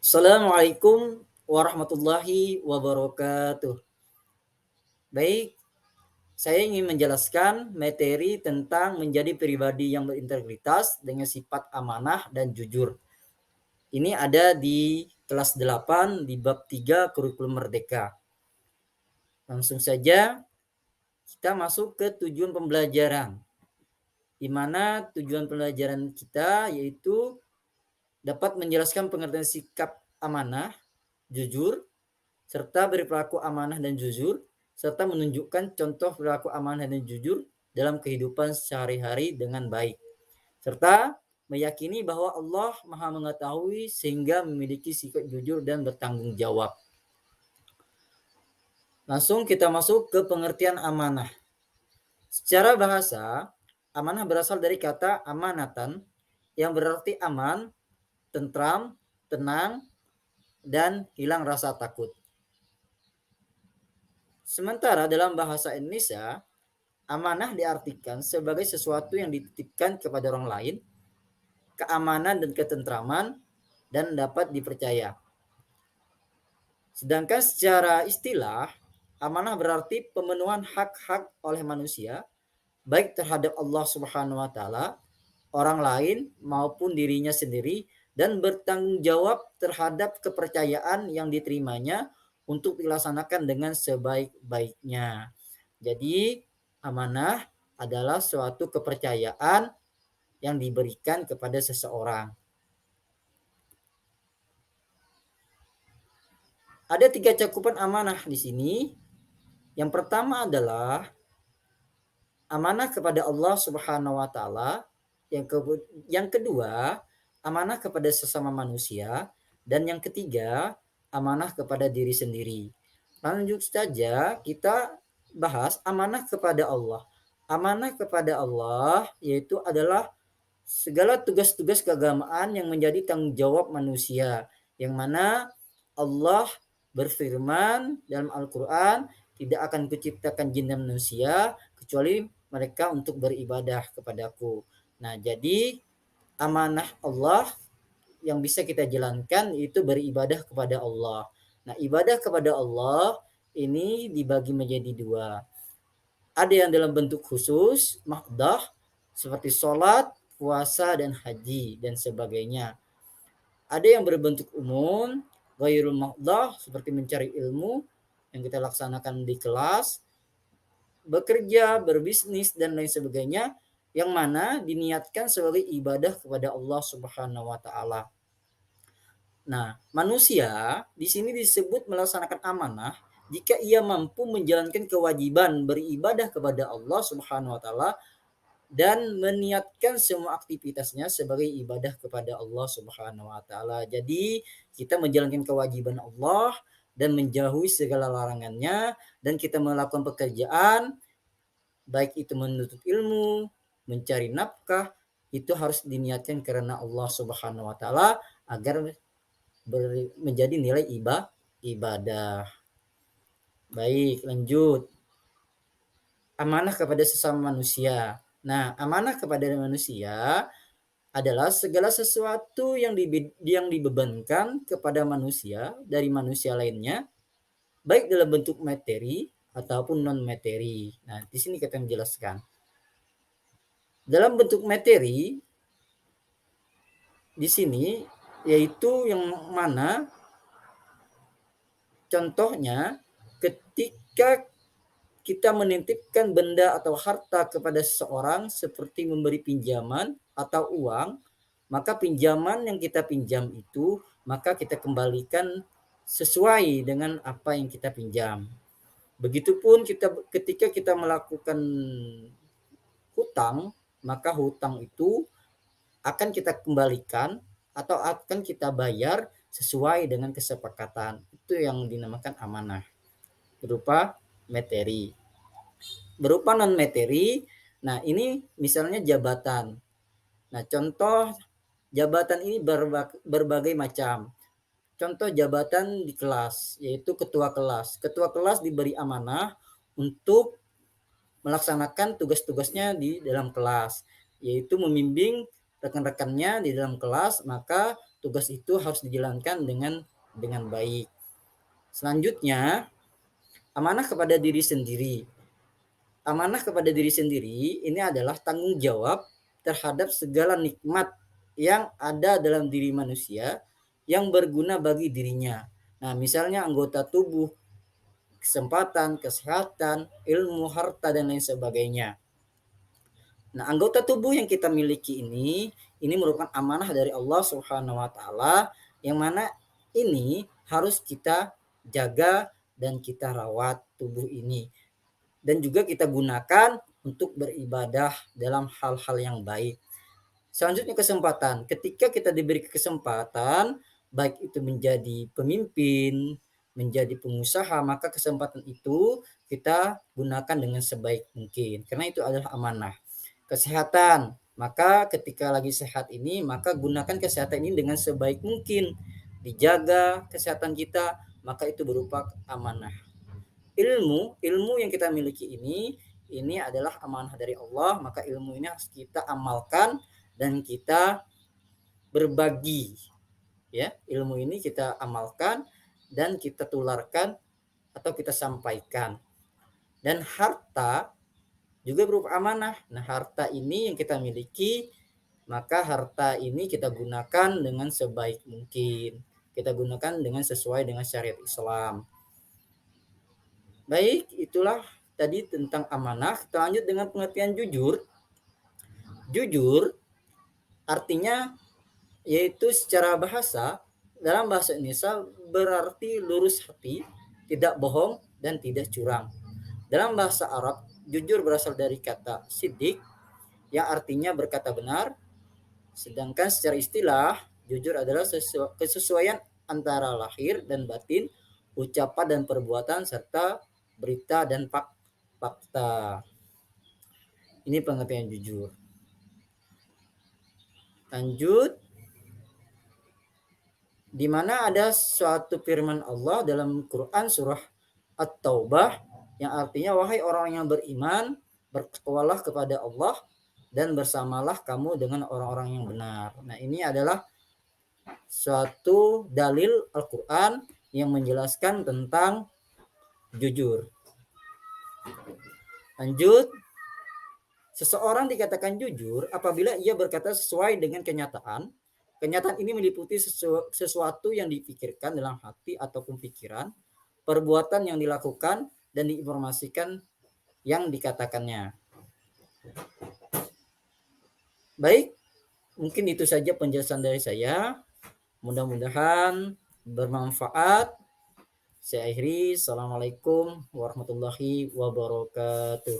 Assalamualaikum warahmatullahi wabarakatuh. Baik, saya ingin menjelaskan materi tentang menjadi pribadi yang berintegritas dengan sifat amanah dan jujur. Ini ada di kelas 8 di bab 3 kurikulum merdeka. Langsung saja kita masuk ke tujuan pembelajaran. Di mana tujuan pembelajaran kita yaitu dapat menjelaskan pengertian sikap amanah, jujur, serta berperilaku amanah dan jujur, serta menunjukkan contoh perilaku amanah dan jujur dalam kehidupan sehari-hari dengan baik, serta meyakini bahwa Allah Maha Mengetahui sehingga memiliki sikap jujur dan bertanggung jawab. Langsung kita masuk ke pengertian amanah. Secara bahasa, amanah berasal dari kata amanatan yang berarti aman, tentram, tenang, dan hilang rasa takut. Sementara dalam bahasa Indonesia, amanah diartikan sebagai sesuatu yang dititipkan kepada orang lain, keamanan dan ketentraman, dan dapat dipercaya. Sedangkan secara istilah, amanah berarti pemenuhan hak-hak oleh manusia, baik terhadap Allah Subhanahu wa Ta'ala, orang lain, maupun dirinya sendiri, dan bertanggung jawab terhadap kepercayaan yang diterimanya untuk dilaksanakan dengan sebaik-baiknya. Jadi, amanah adalah suatu kepercayaan yang diberikan kepada seseorang. Ada 3 cakupan amanah di sini. Yang pertama adalah amanah kepada Allah Subhanahu wa Ta'ala. Yang kedua, amanah kepada sesama manusia. Dan yang ketiga, amanah kepada diri sendiri. Lanjut saja kita bahas amanah kepada Allah. Amanah kepada Allah yaitu adalah segala tugas-tugas keagamaan yang menjadi tanggung jawab manusia, yang mana Allah berfirman dalam Al-Quran, tidak akan kuciptakan jin dan manusia kecuali mereka untuk beribadah kepadaku. Nah, jadi amanah Allah yang bisa kita jalankan itu beribadah kepada Allah. Nah, ibadah kepada Allah ini dibagi menjadi dua. Ada yang dalam bentuk khusus, mahdah, seperti sholat, puasa, dan haji, dan sebagainya. Ada yang berbentuk umum, ghairul mahdah, seperti mencari ilmu, yang kita laksanakan di kelas, bekerja, berbisnis, dan lain sebagainya, yang mana diniatkan sebagai ibadah kepada Allah Subhanahu wa Ta'ala. Nah, manusia di sini disebut melaksanakan amanah jika ia mampu menjalankan kewajiban beribadah kepada Allah Subhanahu wa Ta'ala dan meniatkan semua aktivitasnya sebagai ibadah kepada Allah Subhanahu wa Ta'ala. Jadi, kita menjalankan kewajiban Allah dan menjauhi segala larangannya, dan kita melakukan pekerjaan baik itu menuntut ilmu, mencari nafkah, itu harus diniatkan karena Allah Subhanahu wa Ta'ala agar menjadi nilai ibadah. Baik, lanjut. Amanah kepada sesama manusia. Nah, amanah kepada manusia adalah segala sesuatu yang dibebankan kepada manusia dari manusia lainnya, baik dalam bentuk materi ataupun non materi. Nah, di sini kita menjelaskan. Dalam bentuk materi di sini yaitu yang mana contohnya ketika kita menitipkan benda atau harta kepada seseorang seperti memberi pinjaman atau uang, maka pinjaman yang kita pinjam itu maka kita kembalikan sesuai dengan apa yang kita pinjam. Begitupun ketika kita melakukan hutang, maka hutang itu akan kita kembalikan atau akan kita bayar sesuai dengan kesepakatan. Itu yang dinamakan amanah berupa materi. Berupa non materi, nah ini misalnya jabatan. Nah, contoh jabatan ini berbagai macam. Contoh jabatan di kelas, yaitu ketua kelas. Ketua kelas diberi amanah untuk melaksanakan tugas-tugasnya di dalam kelas, yaitu membimbing rekan-rekannya di dalam kelas, maka tugas itu harus dijalankan dengan baik. Selanjutnya, amanah kepada diri sendiri. Amanah kepada diri sendiri ini adalah tanggung jawab terhadap segala nikmat yang ada dalam diri manusia yang berguna bagi dirinya. Nah, misalnya anggota tubuh, kesempatan, kesehatan, ilmu, harta, dan lain sebagainya. Nah, anggota tubuh yang kita miliki ini merupakan amanah dari Allah Subhanahu wa taala yang mana ini harus kita jaga dan kita rawat tubuh ini. Dan juga kita gunakan untuk beribadah dalam hal-hal yang baik. Selanjutnya kesempatan. Ketika kita diberi kesempatan, baik itu menjadi pemimpin, menjadi pengusaha, maka kesempatan itu kita gunakan dengan sebaik mungkin. Karena itu adalah amanah. Kesehatan. Maka ketika lagi sehat ini, maka gunakan kesehatan ini dengan sebaik mungkin. Dijaga kesehatan kita, maka itu berupa amanah. Ilmu yang kita miliki ini adalah amanah dari Allah, maka ilmu ini harus kita amalkan dan kita berbagi, ya. Ilmu ini kita amalkan dan kita tularkan atau kita sampaikan. Dan harta juga berupa amanah. Nah, harta ini yang kita miliki, maka harta ini kita gunakan dengan sebaik mungkin. Kita gunakan dengan sesuai dengan syariat Islam. Baik, itulah tadi tentang amanah. Kita lanjut dengan pengertian jujur. Jujur artinya yaitu secara bahasa, dalam bahasa Indonesia berarti lurus hati, tidak bohong, dan tidak curang. Dalam bahasa Arab, jujur berasal dari kata siddiq yang artinya berkata benar, sedangkan secara istilah, jujur adalah kesesuaian antara lahir dan batin, ucapan dan perbuatan, serta berita dan fakta. Ini pengertian jujur. Lanjut, di mana ada suatu firman Allah dalam Quran surah At-Taubah yang artinya, wahai orang yang beriman, bertakwalah kepada Allah dan bersamalah kamu dengan orang-orang yang benar. Nah, ini adalah suatu dalil Al-Quran yang menjelaskan tentang jujur. Lanjut, seseorang dikatakan jujur apabila ia berkata sesuai dengan kenyataan. Kenyataan ini meliputi sesuatu yang dipikirkan dalam hati ataupun pikiran, perbuatan yang dilakukan, dan diinformasikan yang dikatakannya. Baik, mungkin itu saja penjelasan dari saya. Mudah-mudahan bermanfaat. Saya akhiri. Assalamualaikum warahmatullahi wabarakatuh.